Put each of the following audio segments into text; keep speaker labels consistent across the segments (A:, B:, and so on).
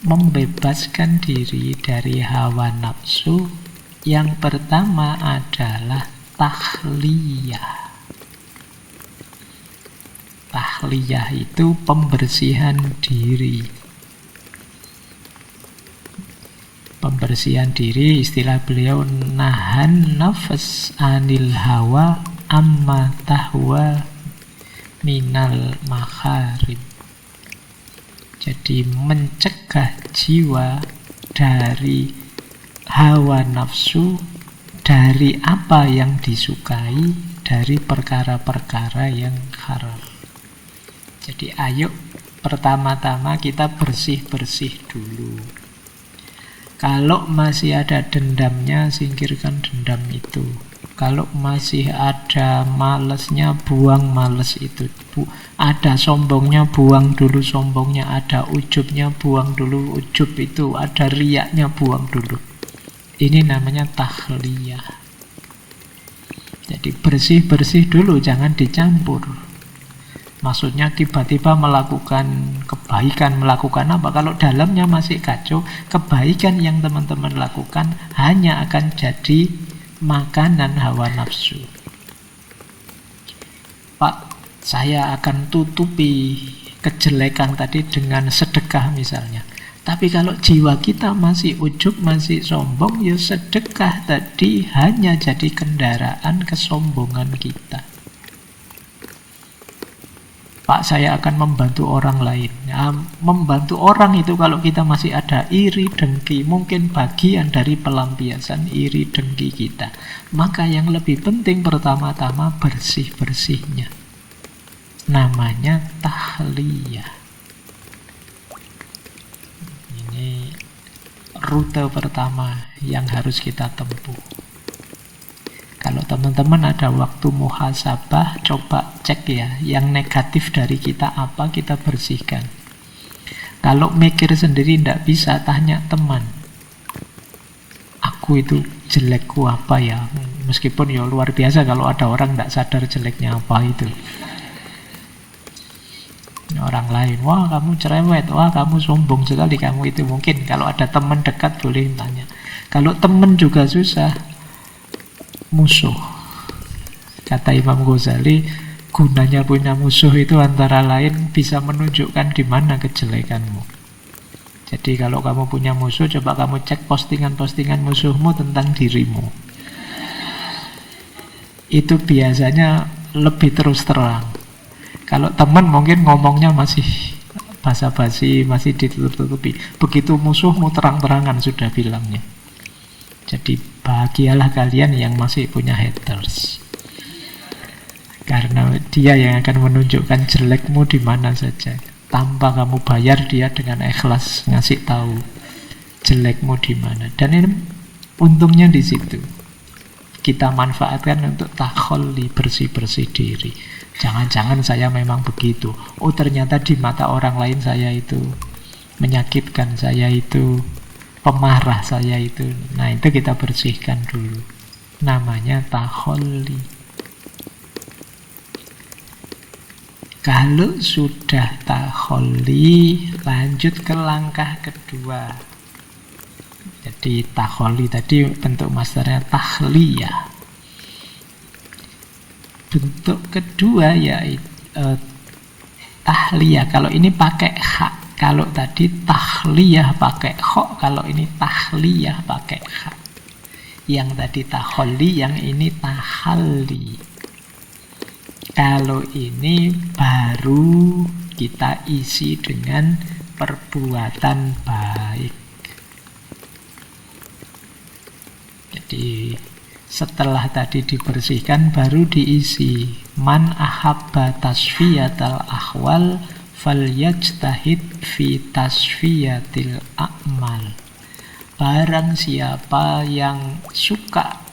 A: membebaskan diri dari hawa nafsu, yang pertama adalah tahliyah. Tahliyah itu pembersihan diri. Pembersihan diri, istilah beliau, nahan nafas anil hawa amma tahwa minal makharim. Jadi mencegah jiwa dari hawa nafsu, dari apa yang disukai, dari perkara-perkara yang haram. Jadi ayo pertama-tama kita bersih-bersih dulu. Kalau masih ada dendamnya, singkirkan dendam itu. Kalau masih ada malesnya, buang males itu. Ada sombongnya, buang dulu sombongnya. Ada ujubnya, buang dulu ujub itu. Ada riaknya, buang dulu. Ini namanya tahliyah. Jadi bersih-bersih dulu, jangan dicampur. Maksudnya tiba-tiba melakukan kebaikan, melakukan apa? Kalau dalamnya masih kacau, kebaikan yang teman-teman lakukan hanya akan jadi makanan hawa nafsu. Pak, saya akan tutupi kejelekan tadi dengan sedekah misalnya. Tapi kalau jiwa kita masih ujub, masih sombong, ya sedekah tadi hanya jadi kendaraan kesombongan kita. Pak, saya akan membantu orang lain. Nah, membantu orang itu kalau kita masih ada iri, dengki, mungkin bagian dari pelampiasan iri, dengki kita. Maka yang lebih penting pertama-tama bersih-bersihnya. Namanya tahliyah. Ini rute pertama yang harus kita tempuh. Kalau teman-teman ada waktu muhasabah, coba cek ya, yang negatif dari kita apa, kita bersihkan. Kalau mikir sendiri tidak bisa, tanya teman. Aku itu jelekku apa ya? Meskipun ya luar biasa kalau ada orang tidak sadar jeleknya apa itu. Orang lain, wah kamu cerewet, wah kamu sombong sekali, kamu itu mungkin. Kalau ada teman dekat boleh tanya. Kalau teman juga susah, musuh. Kata Imam Ghazali, gunanya punya musuh itu antara lain bisa menunjukkan di mana kejelekanmu. Jadi kalau kamu punya musuh, coba kamu cek postingan-postingan musuhmu tentang dirimu. Itu biasanya lebih terus terang. Kalau teman mungkin ngomongnya masih basa-basi, masih ditutup-tutupi. Begitu musuhmu terang-terangan sudah bilangnya. Jadi bahagialah kalian yang masih punya haters. Karena dia yang akan menunjukkan jelekmu di mana saja. Tanpa kamu bayar, dia dengan ikhlas ngasih tahu jelekmu di mana. Dan ini untungnya di situ. Kita manfaatkan untuk takholli, bersih-bersih diri. Jangan-jangan saya memang begitu. Oh ternyata di mata orang lain saya itu menyakitkan, saya itu pemarah, saya itu. Nah itu kita bersihkan dulu. Namanya takholli. Kalau sudah takholli, lanjut ke langkah kedua. Jadi takholli tadi bentuk masternya tahliyah. Bentuk kedua yaitu tahliyah. Kalau ini pakai hak. Kalau tadi tahliyah pakai kho, kalau ini tahliyah pakai kha. Yang tadi taholli, yang ini tahalli. Kalau ini baru kita isi dengan perbuatan baik. Jadi setelah tadi dibersihkan baru diisi man ahabba tasfiyatal ahwal falyajtahid fi tasfiyatil a'mal. Barang siapa yang suka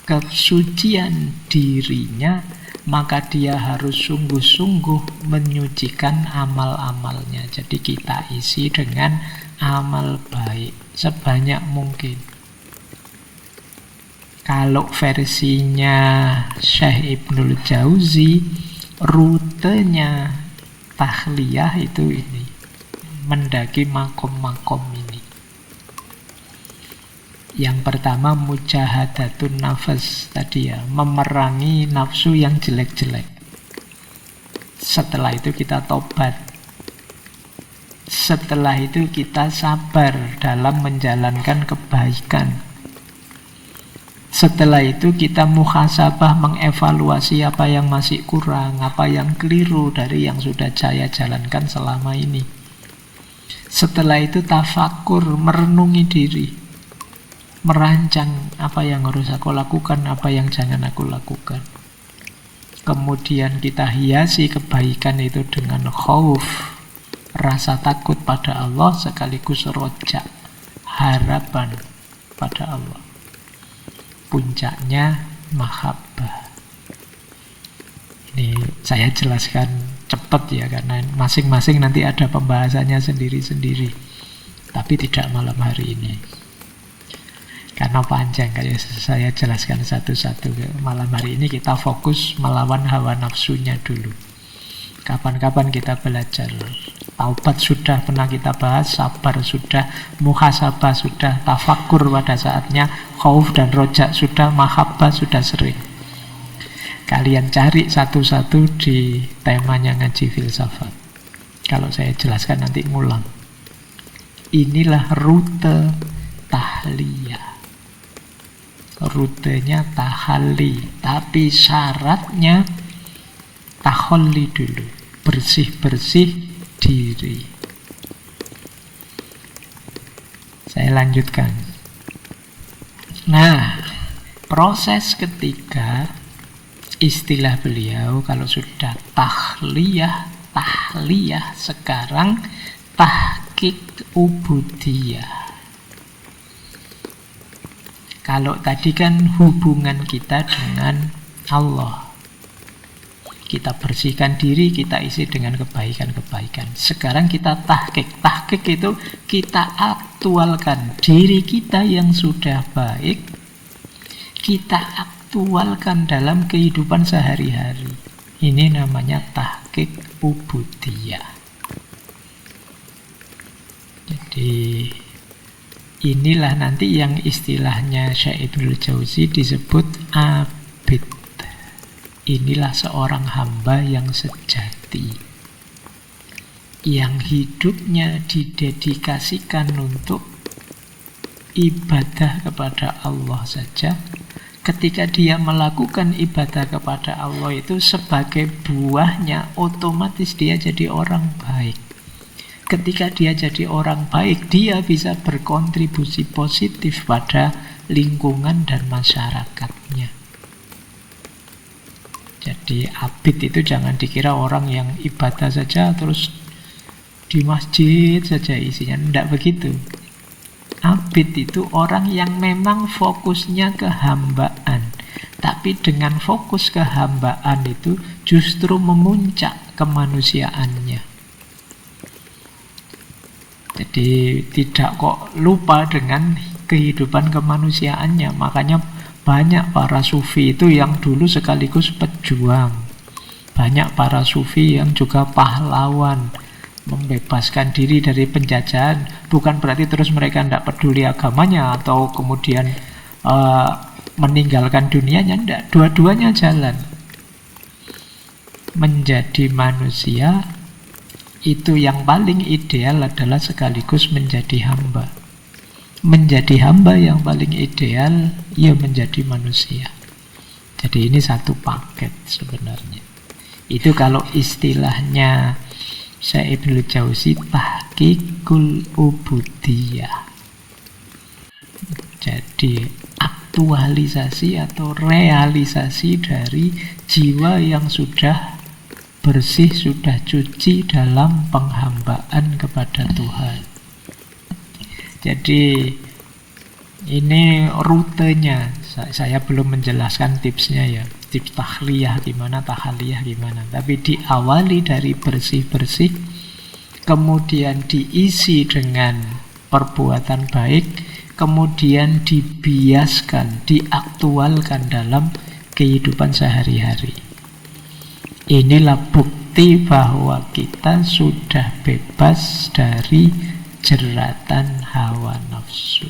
A: kesucian dirinya, maka dia harus sungguh-sungguh menyucikan amal-amalnya. Jadi kita isi dengan amal baik sebanyak mungkin. Kalau versinya Syekh Ibnul Jauzi, rutenya tahliyah itu ini. mendaki makom-makom ini. Yang pertama mujahadatun nafas tadi ya, memerangi nafsu yang jelek-jelek. Setelah itu kita tobat. Setelah itu kita sabar dalam menjalankan kebaikan. Setelah itu kita muhasabah, mengevaluasi apa yang masih kurang, apa yang keliru dari yang sudah saya jalankan selama ini. Setelah itu tafakur, merenungi diri, merancang apa yang harus aku lakukan, apa yang jangan aku lakukan. Kemudian kita hiasi kebaikan itu dengan khauf, rasa takut pada Allah, sekaligus roja, harapan pada Allah. Puncaknya mahabbah. Ini saya jelaskan cepat ya, karena masing-masing nanti ada pembahasannya sendiri-sendiri, tapi tidak malam hari ini karena panjang. Kayak saya jelaskan satu-satu. Malam hari ini kita fokus melawan hawa nafsunya dulu. Kapan-kapan kita belajar. Taubat sudah pernah kita bahas, sabar sudah, muhasabah sudah, tafakur pada saatnya, khauf dan rojak sudah, mahabbah sudah sering. Kalian cari satu-satu di temanya ngaji filsafat. Kalau saya jelaskan nanti ngulang. Inilah rute tahliyah. Rutenya tahalli, tapi syaratnya tahalli dulu, bersih-bersih diri. Saya lanjutkan. Nah, proses ketiga, istilah beliau kalau sudah tahliyah, sekarang tahqiq ubudiyah. Kalau tadi kan hubungan kita dengan Allah, kita bersihkan diri, kita isi dengan kebaikan-kebaikan. Sekarang kita tahqiq. Tahqiq itu kita aktualkan diri kita yang sudah baik, kita aktualkan dalam kehidupan sehari-hari. Ini namanya tahqiq ubudiyah. Jadi inilah nanti yang istilahnya Syekh Ibnul Jauzi disebut abid. Inilah seorang hamba yang sejati, yang hidupnya didedikasikan untuk ibadah kepada Allah saja. Ketika dia melakukan ibadah kepada Allah itu sebagai buahnya, otomatis dia jadi orang baik. Ketika dia jadi orang baik, dia bisa berkontribusi positif pada lingkungan dan masyarakatnya. Jadi abid itu jangan dikira orang yang ibadah saja terus di masjid saja isinya. Tidak begitu. Abid itu orang yang memang fokusnya kehambaan, tapi dengan fokus kehambaan itu justru memuncak kemanusiaannya. Jadi tidak kok lupa dengan kehidupan kemanusiaannya. Makanya banyak para sufi itu yang dulu sekaligus pejuang. Banyak para sufi yang juga pahlawan, membebaskan diri dari penjajahan. Bukan berarti terus mereka tidak peduli agamanya atau kemudian meninggalkan dunianya. Tidak, dua-duanya jalan. Menjadi manusia itu yang paling ideal adalah sekaligus menjadi hamba. Menjadi hamba yang paling ideal ya menjadi manusia. Jadi ini satu paket sebenarnya. Itu kalau istilahnya Syekh Ibnul Jauzi tahqiqul ubudiyah. Jadi aktualisasi atau realisasi dari jiwa yang sudah bersih, sudah cuci dalam penghambaan kepada Tuhan. Jadi ini rutenya. Saya belum menjelaskan tipsnya ya. Tips tahliyah gimana, tahaliyah gimana. Tapi diawali dari bersih-bersih, kemudian diisi dengan perbuatan baik, kemudian dibiaskan, diaktualkan dalam kehidupan sehari-hari. Inilah bukti bahwa kita sudah bebas dari jeratan hawa nafsu.